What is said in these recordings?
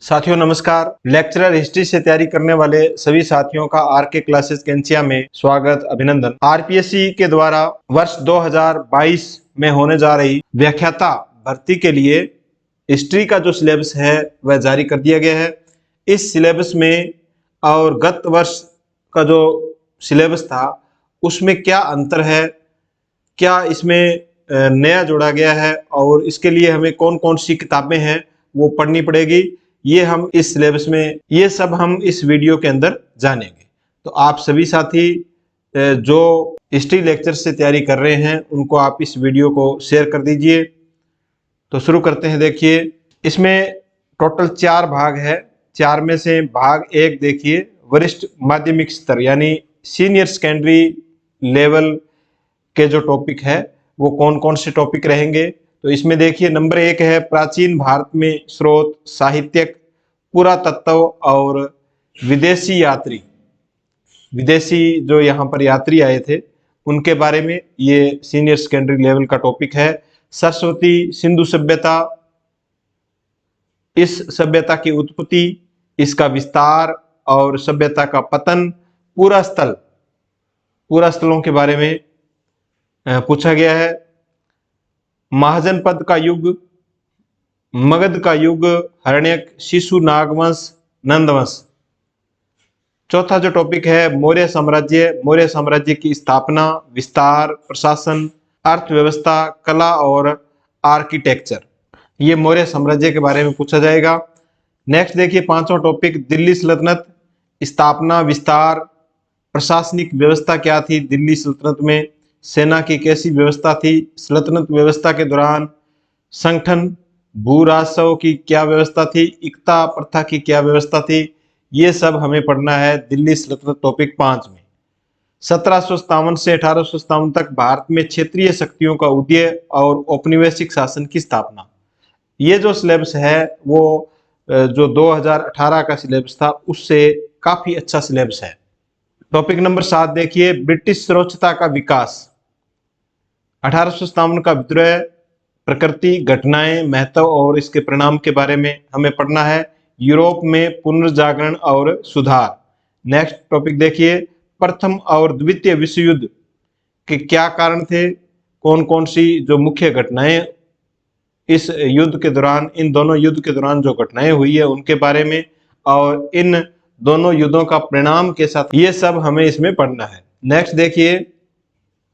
साथियों नमस्कार। Lecturer history से तैयारी करने वाले सभी साथियों का आरके क्लासेस कैंसिया में स्वागत अभिनंदन। आरपीएससी के द्वारा वर्ष 2022 में होने जा रही व्याख्याता भर्ती के लिए हिस्ट्री का जो सिलेबस है वह जारी कर दिया गया है। इस सिलेबस में और गत वर्ष का जो सिलेबस था उसमें क्या अंतर है, क्या इसमें नया जोड़ा गया है और इसके लिए हमें कौन कौन सी किताबें हैं वो पढ़नी पड़ेगी, ये हम इस सिलेबस में ये सब हम इस वीडियो के अंदर जानेंगे। तो आप सभी साथी जो हिस्ट्री लेक्चर से तैयारी कर रहे हैं उनको आप इस वीडियो को शेयर कर दीजिए। तो शुरू करते हैं। देखिए इसमें टोटल 4 भाग है। 4 में से भाग 1 देखिए, वरिष्ठ माध्यमिक स्तर यानी सीनियर सेकेंडरी लेवल के जो टॉपिक है वो कौन कौन से टॉपिक रहेंगे। तो इसमें देखिए नंबर 1 है प्राचीन भारत में स्रोत, साहित्यक, पुरातत्व और विदेशी यात्री। विदेशी जो यहाँ पर यात्री आए थे उनके बारे में ये सीनियर सेकेंडरी लेवल का टॉपिक है। सरस्वती सिंधु सभ्यता, इस सभ्यता की उत्पत्ति, इसका विस्तार और सभ्यता का पतन, पूरा स्थलों के बारे में पूछा गया है। महाजनपद का युग, मगध का युग, हर्ण्यक, शिशु नागवंश, नंदवंश। चौथा जो टॉपिक है मौर्य साम्राज्य की स्थापना, विस्तार, प्रशासन, अर्थव्यवस्था, कला और आर्किटेक्चर। ये मौर्य साम्राज्य के बारे में पूछा जाएगा। नेक्स्ट देखिए 5वां टॉपिक दिल्ली सल्तनत, स्थापना, विस्तार, प्रशासनिक व्यवस्था क्या थी दिल्ली सल्तनत में, सेना की कैसी व्यवस्था थी सल्तनत व्यवस्था के दौरान, संगठन, भू राजस्व की क्या व्यवस्था थी, इकता प्रथा की क्या व्यवस्था थी, ये सब हमें पढ़ना है दिल्ली सल्तनत टॉपिक 5 में। 1757 से 1857 तक भारत में क्षेत्रीय शक्तियों का उदय और औपनिवेशिक शासन की स्थापना। ये जो सिलेबस है वो जो 2018 का सिलेबस था उससे काफी अच्छा सिलेबस है। टॉपिक नंबर 7 देखिए ब्रिटिश सर्वोच्चता का विकास, 1857 का विद्रोह, प्रकृति, घटनाएं, महत्व और इसके परिणाम के बारे में हमें पढ़ना है। यूरोप में पुनर्जागरण और सुधार। नेक्स्ट टॉपिक देखिए प्रथम और द्वितीय विश्व युद्ध के क्या कारण थे, कौन कौन सी जो मुख्य घटनाएं इस युद्ध के दौरान, इन दोनों युद्ध के दौरान जो घटनाएं हुई है उनके बारे में, और इन दोनों युद्धों का परिणाम के साथ, ये सब हमें इसमें पढ़ना है। नेक्स्ट देखिए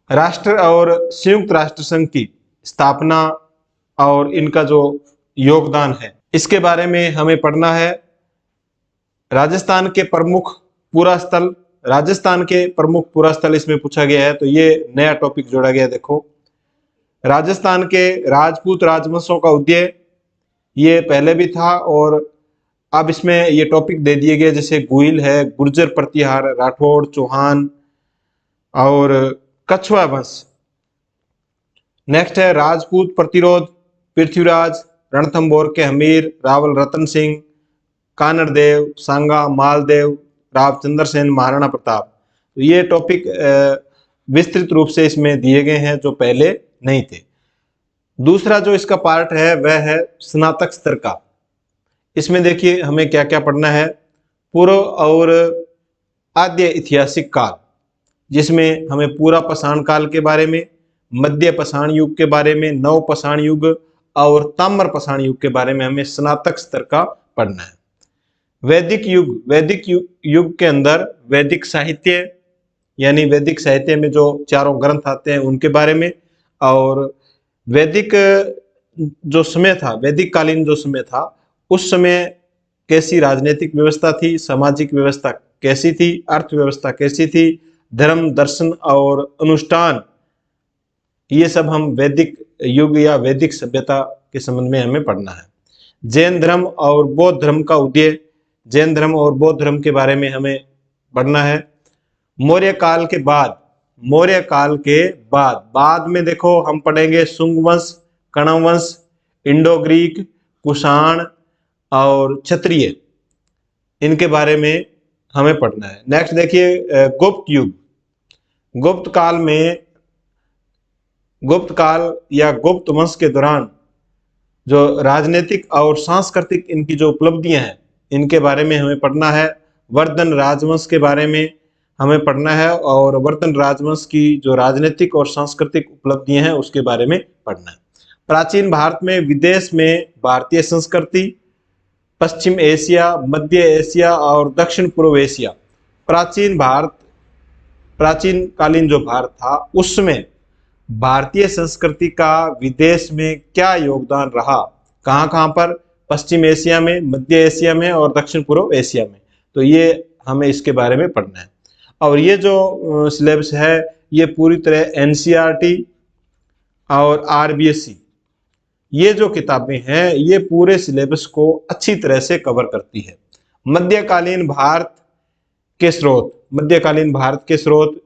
राष्ट्र और संयुक्त राष्ट्र संघ की स्थापना और इनका जो योगदान है इसके बारे में हमें पढ़ना है। राजस्थान के प्रमुख पूरा स्थल इसमें पूछा गया है, तो ये नया टॉपिक जोड़ा गया है। देखो राजस्थान के राजपूत राजवंशों का उदय, ये पहले भी था और अब इसमें ये टॉपिक दे दिए गए, जैसे गुहिल है, गुर्जर प्रतिहार, राठौड़, चौहान और कछुआ वंश। नेक्स्ट है राजपूत प्रतिरोध, पृथ्वीराज, रणथंभौर के हमीर, रावल रतन सिंह, कानड़देव, सांगा, मालदेव, राव चंद्रसेन, महाराणा प्रताप। तो ये टॉपिक विस्तृत रूप से इसमें दिए गए हैं जो पहले नहीं थे। दूसरा जो इसका पार्ट है वह है स्नातक स्तर का। इसमें देखिए हमें क्या क्या पढ़ना है। पूर्व और आद्य ऐतिहासिक काल, जिसमें हमें पूरा पाषाण काल के बारे में, मध्य पाषाण युग के बारे में, नव पाषाण युग और ताम्र पाषाण युग के बारे में हमें स्नातक स्तर का पढ़ना है। वैदिक युग के अंदर वैदिक साहित्य यानी वैदिक साहित्य में जो चारों ग्रंथ आते हैं उनके बारे में, और वैदिक जो समय था, वैदिक कालीन जो समय था उस समय कैसी राजनीतिक व्यवस्था थी, सामाजिक व्यवस्था कैसी थी, अर्थव्यवस्था कैसी थी, धर्म, दर्शन और अनुष्ठान, ये सब हम वैदिक युग या वैदिक सभ्यता के संबंध में हमें पढ़ना है। जैन धर्म और बौद्ध धर्म का उदय, जैन धर्म और बौद्ध धर्म के बारे में हमें पढ़ना है। मौर्य काल के बाद में देखो हम पढ़ेंगे शुंग वंश, कण्व वंश, इंडो ग्रीक, कुषाण और क्षत्रिय, इनके बारे में हमें पढ़ना है। नेक्स्ट देखिए गुप्त युग। गुप्त काल या गुप्त वंश के दौरान जो राजनीतिक और सांस्कृतिक इनकी जो उपलब्धियां हैं इनके बारे में हमें पढ़ना है। वर्धन राजवंश के बारे में हमें पढ़ना है और वर्धन राजवंश की जो राजनीतिक और सांस्कृतिक उपलब्धियां हैं उसके बारे में पढ़ना है। प्राचीन भारत में विदेश में भारतीय संस्कृति, पश्चिम एशिया, मध्य एशिया और दक्षिण पूर्व एशिया। प्राचीन कालीन जो भारत था उसमें भारतीय संस्कृति का विदेश में क्या योगदान रहा, कहाँ कहाँ पर, पश्चिम एशिया में, मध्य एशिया में और दक्षिण पूर्व एशिया में। तो ये हमें इसके बारे में पढ़ना है। और ये जो सिलेबस है ये पूरी तरह एनसीईआरटी और आरबीएसई ये जो किताबें हैं ये पूरे सिलेबस को अच्छी तरह से कवर करती है। मध्यकालीन भारत के स्रोत, मध्यकालीन भारत के स्रोत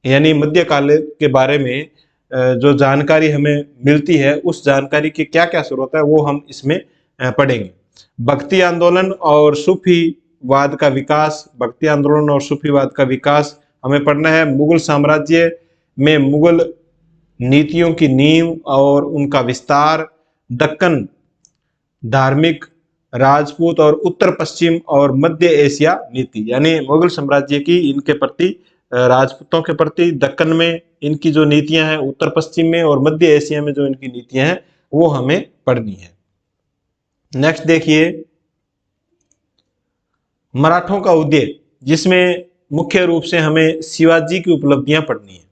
यानी मध्यकाल के बारे में जो जानकारी हमें मिलती है उस जानकारी के क्या क्या स्रोत है वो हम इसमें पढ़ेंगे। भक्ति आंदोलन और सूफीवाद का विकास, भक्ति आंदोलन और सूफीवाद का विकास हमें पढ़ना है। मुगल साम्राज्य में मुगल नीतियों की नींव और उनका विस्तार, दक्कन, धार्मिक, राजपूत और उत्तर पश्चिम और मध्य एशिया नीति, यानी मुगल साम्राज्य की इनके प्रति, राजपूतों के प्रति दक्कन में इनकी जो नीतियां हैं, उत्तर पश्चिम में और मध्य एशिया में जो इनकी नीतियां हैं वो हमें पढ़नी है। नेक्स्ट देखिए मराठों का उदय, जिसमें मुख्य रूप से हमें शिवाजी की उपलब्धियां पढ़नी है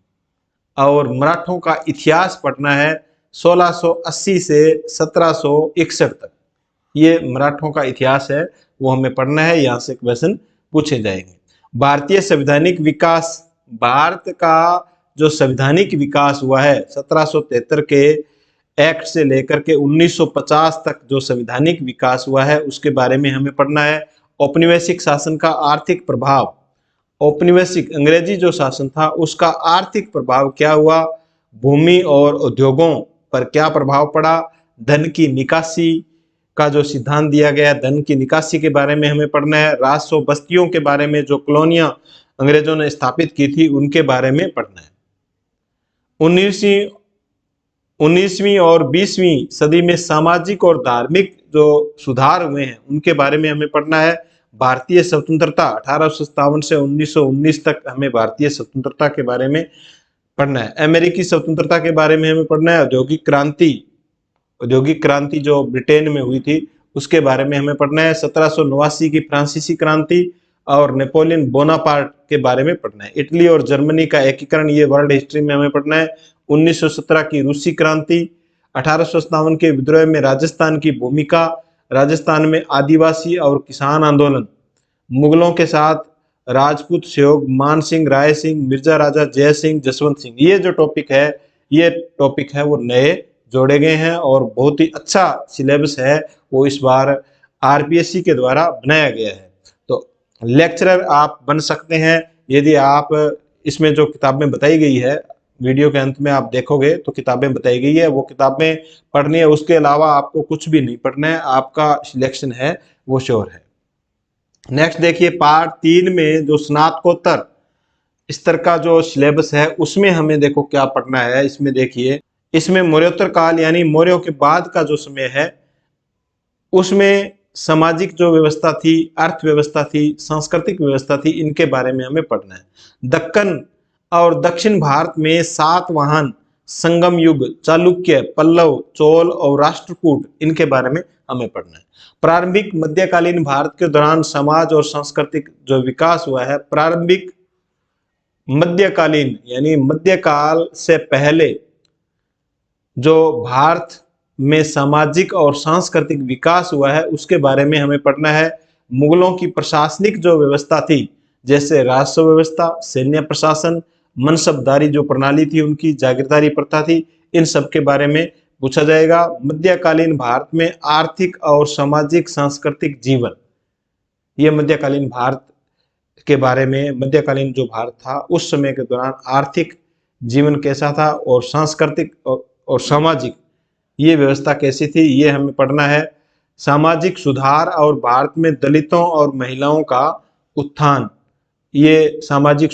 और मराठों का इतिहास पढ़ना है 1680 से 1761 तक। ये मराठों का इतिहास है वो हमें पढ़ना है, यहाँ से क्वेश्चन पूछे जाएंगे। भारतीय संवैधानिक विकास, भारत का जो संवैधानिक विकास हुआ है 1773 के एक्ट से लेकर के 1950 तक जो संवैधानिक विकास हुआ है उसके बारे में हमें पढ़ना है। औपनिवेशिक शासन का आर्थिक प्रभाव, औपनिवेशिक अंग्रेजी जो शासन था उसका आर्थिक प्रभाव क्या हुआ, भूमि और उद्योगों पर क्या प्रभाव पड़ा, धन की निकासी का जो सिद्धांत दिया गया, धन की निकासी के बारे में हमें पढ़ना है। राजस्व बस्तियों के बारे में जो कॉलोनियां अंग्रेजों ने स्थापित की थी उनके बारे में पढ़ना है। 19वीं और 20वीं सदी में सामाजिक और धार्मिक जो सुधार हुए हैं उनके बारे में हमें पढ़ना है। भारतीय स्वतंत्रता 1857 से 1919 तक हमें भारतीय स्वतंत्रता के बारे में पढ़ना है। अमेरिकी स्वतंत्रता के बारे में हमें पढ़ना है। औद्योगिक क्रांति जो ब्रिटेन में हुई थी उसके बारे में हमें पढ़ना है। 1789 की फ्रांसीसी क्रांति और नेपोलियन बोनापार्ट के बारे में पढ़ना है। इटली और जर्मनी का एकीकरण, ये वर्ल्ड हिस्ट्री में हमें पढ़ना है। 1917 की रूसी क्रांति, 1857 के विद्रोह में राजस्थान की भूमिका, राजस्थान में आदिवासी और किसान आंदोलन, मुगलों के साथ राजपूत सहयोग, मान सिंह, राय सिंह, मिर्जा राजा जय सिंह, जसवंत सिंह। ये जो टॉपिक है वो नए जोड़े गए हैं और बहुत ही अच्छा सिलेबस है वो इस बार आरपीएससी के द्वारा बनाया गया है। तो लेक्चरर आप बन सकते हैं यदि आप इसमें जो किताबें बताई गई है, वीडियो के अंत में आप देखोगे तो किताबें बताई गई है, वो किताबें पढ़नी है। उसके अलावा आपको कुछ भी नहीं पढ़ना है, आपका सिलेक्शन है वो श्योर है। नेक्स्ट देखिए पार्ट 3 में जो स्नातकोत्तर स्तर का जो सिलेबस है उसमें हमें देखो क्या पढ़ना है। इसमें देखिए, इसमें मौर्योत्तर काल यानी मौर्यों के बाद का जो समय है उसमें सामाजिक जो व्यवस्था थी, अर्थव्यवस्था थी, सांस्कृतिक व्यवस्था थी, इनके बारे में हमें पढ़ना है। दक्कन और दक्षिण भारत में सातवाहन, संगम युग, चालुक्य, पल्लव, चोल और राष्ट्रकूट, इनके बारे में हमें पढ़ना है। प्रारंभिक मध्यकालीन भारत के दौरान समाज और सांस्कृतिक जो विकास हुआ है, प्रारंभिक मध्यकालीन यानी मध्यकाल से पहले जो भारत में सामाजिक और सांस्कृतिक विकास हुआ है उसके बारे में हमें पढ़ना है। मुगलों की प्रशासनिक जो व्यवस्था थी, जैसे राजस्व व्यवस्था, सैन्य प्रशासन, मनसबदारी जो प्रणाली थी उनकी, जागीरदारी प्रथा थी, इन सब के बारे में पूछा जाएगा। मध्यकालीन भारत में आर्थिक और सामाजिक सांस्कृतिक जीवन, ये मध्यकालीन भारत के बारे में, मध्यकालीन जो भारत था उस समय के दौरान आर्थिक जीवन कैसा था और सांस्कृतिक और सामाजिक ये व्यवस्था कैसी थी, ये हमें पढ़ना है। सामाजिक सुधार और भारत में दलितों और महिलाओं का उत्थान, ये सामाजिक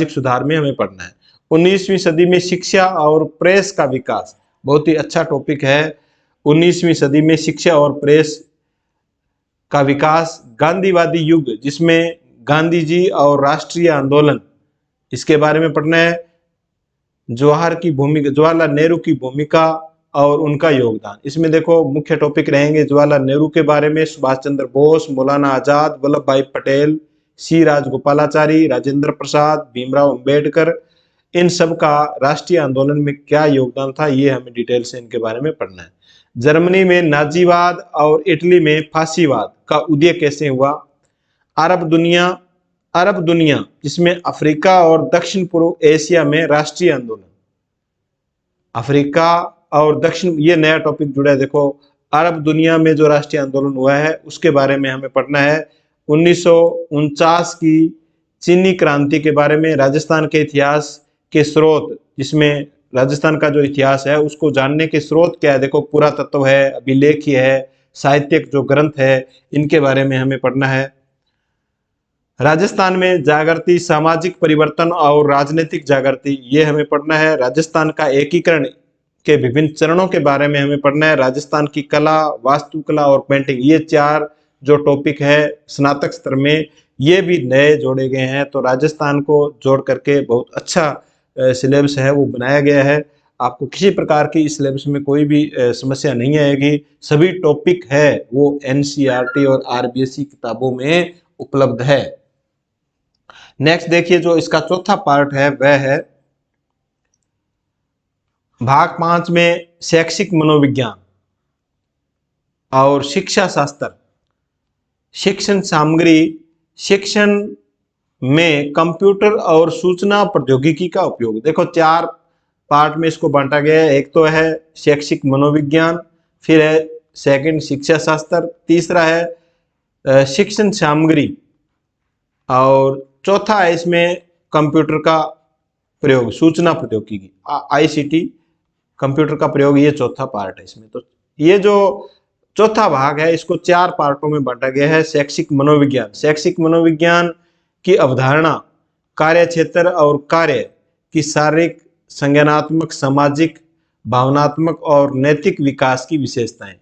सुधार में हमें पढ़ना है। 19वीं सदी में शिक्षा और प्रेस का विकास, बहुत ही अच्छा टॉपिक है। 19वीं सदी में शिक्षा और प्रेस का विकास, गांधीवादी युग जिसमें गांधी जी और राष्ट्रीय आंदोलन, इसके बारे में पढ़ना है। जवाहरलाल नेहरू की भूमिका और उनका योगदान, इसमें देखो मुख्य टॉपिक रहेंगे जवाहरलाल नेहरू के बारे में, सुभाष चंद्र बोस, मौलाना आजाद, वल्लभ भाई पटेल, सी राजगोपालाचारी, राजेंद्र प्रसाद, भीमराव अंबेडकर, इन सब का राष्ट्रीय आंदोलन में क्या योगदान था, ये हमें डिटेल से इनके बारे में पढ़ना है। जर्मनी में नाजीवाद और इटली में फांसीवाद का उदय कैसे हुआ। अरब दुनिया जिसमें अफ्रीका और दक्षिण पूर्व एशिया में राष्ट्रीय आंदोलन, अफ्रीका और दक्षिण, ये नया टॉपिक जुड़ा है देखो। अरब दुनिया में जो राष्ट्रीय आंदोलन हुआ है उसके बारे में हमें पढ़ना है। 1949 की चीनी क्रांति के बारे में, राजस्थान के इतिहास के स्रोत, जिसमें राजस्थान का जो इतिहास है उसको जानने के स्रोत क्या है, देखो पुरातत्व है, अभिलेखीय है, साहित्यिक जो ग्रंथ है, इनके बारे में हमें पढ़ना है। राजस्थान में जागृति, सामाजिक परिवर्तन और राजनीतिक जागृति, ये हमें पढ़ना है। राजस्थान का एकीकरण के विभिन्न चरणों के बारे में हमें पढ़ना है। राजस्थान की कला, वास्तुकला और पेंटिंग, ये 4 जो टॉपिक है स्नातक स्तर में, ये भी नए जोड़े गए हैं। तो राजस्थान को जोड़ करके बहुत अच्छा सिलेबस है वो बनाया गया है। आपको किसी प्रकार की इस सिलेबस में कोई भी समस्या नहीं आएगी। सभी टॉपिक है वो एनसीईआरटी और आरबीएसई किताबों में उपलब्ध है। नेक्स्ट देखिए, जो इसका चौथा पार्ट है वह है भाग 5 में शैक्षिक मनोविज्ञान और शिक्षा शास्त्र, शिक्षण सामग्री, शिक्षण में कंप्यूटर और सूचना प्रौद्योगिकी का उपयोग। देखो 4 पार्ट में इसको बांटा गया है। एक तो है शैक्षिक मनोविज्ञान, फिर है सेकंड शिक्षा शास्त्र, तीसरा है शिक्षण सामग्री, और चौथा है इसमें कंप्यूटर का प्रयोग, सूचना प्रौद्योगिकी, आईसीटी, कंप्यूटर का प्रयोग, ये चौथा पार्ट है इसमें। तो ये जो चौथा भाग है इसको 4 पार्टों में बांटा गया है। शैक्षिक मनोविज्ञान, शैक्षिक मनोविज्ञान की अवधारणा, कार्य क्षेत्र और कार्य की शारीरिक, संज्ञानात्मक, सामाजिक, भावनात्मक और नैतिक विकास की विशेषताएं।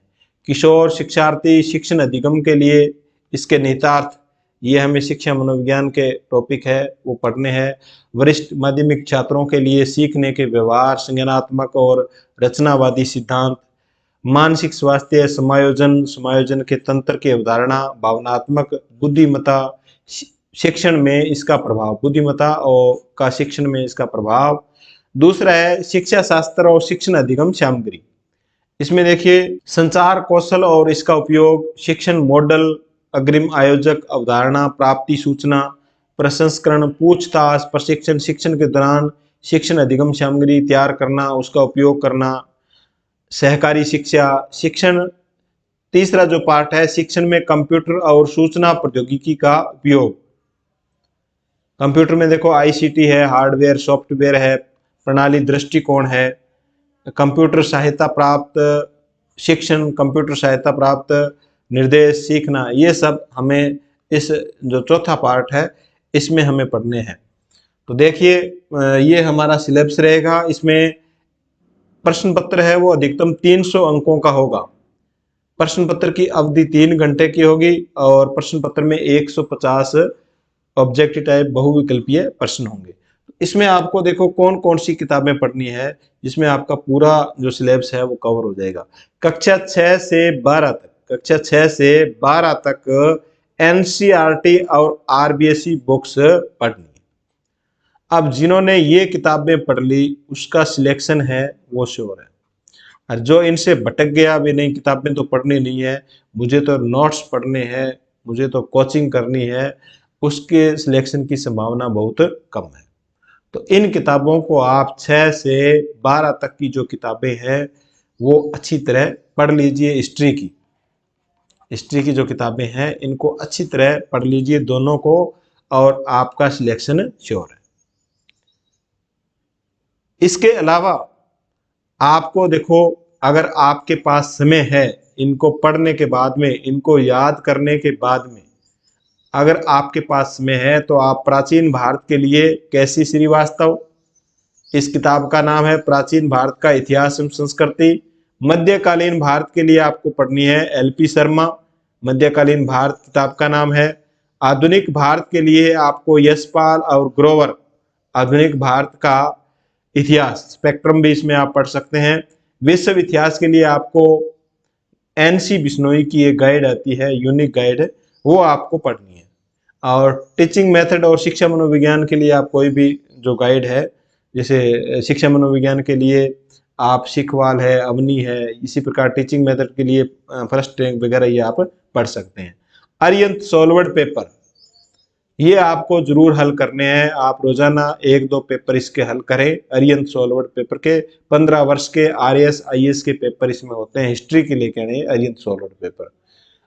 किशोर शिक्षार्थी शिक्षण अधिगम के लिए इसके निहितार्थ, ये हमें शिक्षा मनोविज्ञान के टॉपिक है वो पढ़ने हैं। वरिष्ठ माध्यमिक छात्रों के लिए सीखने के व्यवहार, संज्ञानात्मक और रचनावादी सिद्धांत, मानसिक स्वास्थ्य, समायोजन के तंत्र की अवधारणा, भावनात्मक बुद्धिमत्ता शिक्षण में इसका प्रभाव, बुद्धिमत्ता और का शिक्षण में इसका प्रभाव। दूसरा है शिक्षा शास्त्र और शिक्षण अधिगम सामग्री, इसमें देखिए संचार कौशल और इसका उपयोग, शिक्षण मॉडल, अग्रिम आयोजक, अवधारणा, प्राप्ति, सूचना, प्रसंस्करण, पूछताछ, प्रशिक्षण, शिक्षण के दौरान शिक्षण अधिगम सामग्री तैयार करना, उसका उपयोग करना, सहकारी शिक्षा, शिक्षण। तीसरा जो पार्ट है शिक्षण में कंप्यूटर और सूचना प्रौद्योगिकी का उपयोग। कंप्यूटर में देखो आईसीटी है, हार्डवेयर, सॉफ्टवेयर है, प्रणाली दृष्टिकोण है, कंप्यूटर सहायता प्राप्त शिक्षण, कंप्यूटर सहायता प्राप्त निर्देश, सीखना, ये सब हमें इस जो चौथा पार्ट है इसमें हमें पढ़ने हैं। तो देखिए ये हमारा सिलेबस रहेगा। इसमें प्रश्न पत्र है वो अधिकतम 300 अंकों का होगा। प्रश्न पत्र की अवधि 3 घंटे की होगी और प्रश्न पत्र में 150 ऑब्जेक्टिव टाइप बहुविकल्पीय प्रश्न होंगे। इसमें आपको देखो कौन कौन सी किताबें पढ़नी है, जिसमें आपका पूरा जो सिलेबस है वो कवर हो जाएगा। कक्षा 6 से 12 तक एनसीईआरटी और आरबीएसई बुक्स पढ़नी है। अब जिन्होंने ये किताबें पढ़ ली उसका सिलेक्शन है वो श्योर है, और जो इनसे भटक गया भी नहीं, किताबें तो पढ़नी नहीं है, मुझे तो नोट्स पढ़ने हैं, मुझे तो कोचिंग करनी है, उसके सिलेक्शन की संभावना बहुत कम है। तो इन किताबों को आप 6 से 12 तक की जो किताबें हैं वो अच्छी तरह पढ़ लीजिए। हिस्ट्री की जो किताबें हैं इनको अच्छी तरह पढ़ लीजिए दोनों को, और आपका सिलेक्शन श्योर है। इसके अलावा आपको देखो, अगर आपके पास समय है, इनको पढ़ने के बाद में, इनको याद करने के बाद में अगर आपके पास समय है तो आप प्राचीन भारत के लिए कैसी श्रीवास्तव, इस किताब का नाम है प्राचीन भारत का इतिहास एवं संस्कृति। मध्यकालीन भारत के लिए आपको पढ़नी है एलपी शर्मा, मध्यकालीन भारत किताब का नाम है। आधुनिक भारत के लिए आपको यशपाल और ग्रोवर, आधुनिक भारत का इतिहास स्पेक्ट्रम भी इसमें आप पढ़ सकते हैं। विश्व इतिहास के लिए आपको एनसी बिश्नोई की एक गाइड आती है, यूनिक गाइड है, वो आपको पढ़नी है। और टीचिंग मेथड और शिक्षा मनोविज्ञान के लिए आप कोई भी जो गाइड है, जैसे शिक्षा मनोविज्ञान के लिए आप सिखवाल है, अवनी है, इसी प्रकार टीचिंग मेथड के लिए फर्स्ट रैंक वगैरह ये आप पढ़ सकते हैं। अरिहंत सॉल्वर्ड पेपर ये आपको जरूर हल करने हैं, आप रोजाना 1-2 पेपर इसके हल करें। अरिहंत सॉल्वर्ड पेपर के 15 वर्ष के आरएएस आईएएस के पेपर इसमें होते हैं, हिस्ट्री के लिए कहने अरिहंत सॉल्वर्ड पेपर।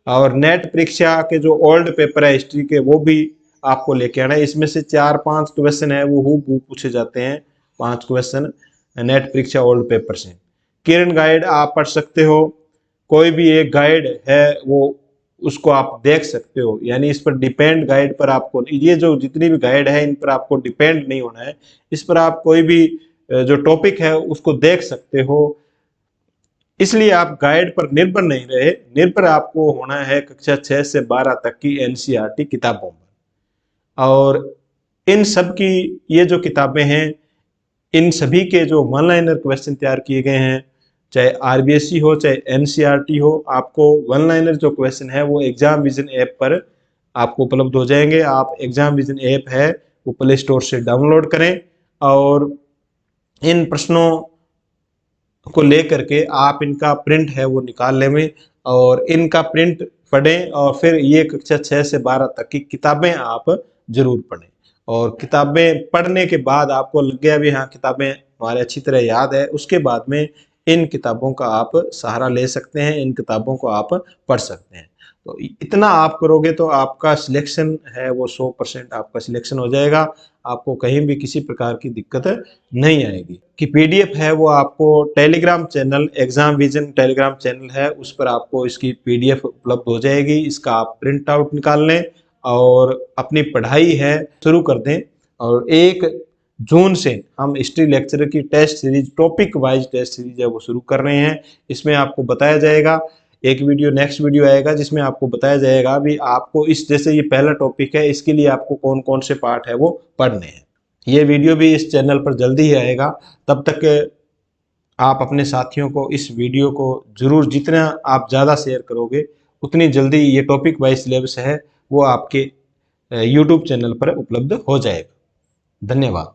और नेट परीक्षा के जो ओल्ड पेपर है हिस्ट्री के वो भी आपको लेके आना है। इसमें से 4-5 क्वेश्चन है वो हूबहू पूछे जाते हैं, 5 क्वेश्चन नेट परीक्षा ओल्ड पेपर से। किरण गाइड आप पढ़ सकते हो, कोई भी एक गाइड है वो उसको आप देख सकते हो, यानी इस पर डिपेंड गाइड पर आपको, ये जो जितनी भी गाइड है इन पर आपको डिपेंड नहीं होना है, इस पर आप कोई भी जो टॉपिक है उसको देख सकते हो। इसलिए आप गाइड पर निर्भर नहीं रहे, निर्भर आपको होना है कक्षा 6 से 12 तक की एनसीईआरटी किताबों पर। और इन सब की ये जो किताबें हैं, इन सभी के जो वन लाइनर क्वेश्चन तैयार किए गए हैं, चाहे आरबीएससी हो चाहे एनसीईआरटी हो, आपको वन लाइनर जो क्वेश्चन है वो एग्जाम विजन ऐप पर आपको उपलब्ध हो जाएंगे। आप एग्जाम विजन ऐप है वो प्ले स्टोर से डाउनलोड करें और इन प्रश्नों को लेकर के आप इनका प्रिंट है वो निकाल लें और इनका प्रिंट पढ़ें और फिर ये कक्षा 6 से 12 तक की किताबें आप जरूर पढ़ें। और किताबें पढ़ने के बाद आपको लग गया भी हाँ किताबें हमारे अच्छी तरह याद है, उसके बाद में इन किताबों का आप सहारा ले सकते हैं, इन किताबों को आप पढ़ सकते हैं। तो इतना आप करोगे तो आपका सिलेक्शन है वो 100% आपका सिलेक्शन हो जाएगा, आपको कहीं भी किसी प्रकार की दिक्कत नहीं आएगी। कि पीडीएफ है वो आपको Telegram channel, exam vision Telegram channel है उस पर आपको इसकी पीडीएफ उपलब्ध हो जाएगी। इसका आप प्रिंट आउट निकाल लें और अपनी पढ़ाई है शुरू कर दें। और 1 जून से हम हिस्ट्री लेक्चर की test series, topic wise test series है वो शुरू कर रहे हैं। इसमें आपको बताया जाएगा, एक वीडियो नेक्स्ट वीडियो आएगा जिसमें आपको बताया जाएगा भी आपको इस, जैसे ये पहला टॉपिक है इसके लिए आपको कौन कौन से पार्ट है वो पढ़ने हैं। ये वीडियो भी इस चैनल पर जल्दी ही आएगा, तब तक आप अपने साथियों को इस वीडियो को जरूर, जितना आप ज़्यादा शेयर करोगे उतनी जल्दी ये टॉपिक वाइज सिलेबस है वो आपके यूट्यूब चैनल पर उपलब्ध हो जाएगा। धन्यवाद।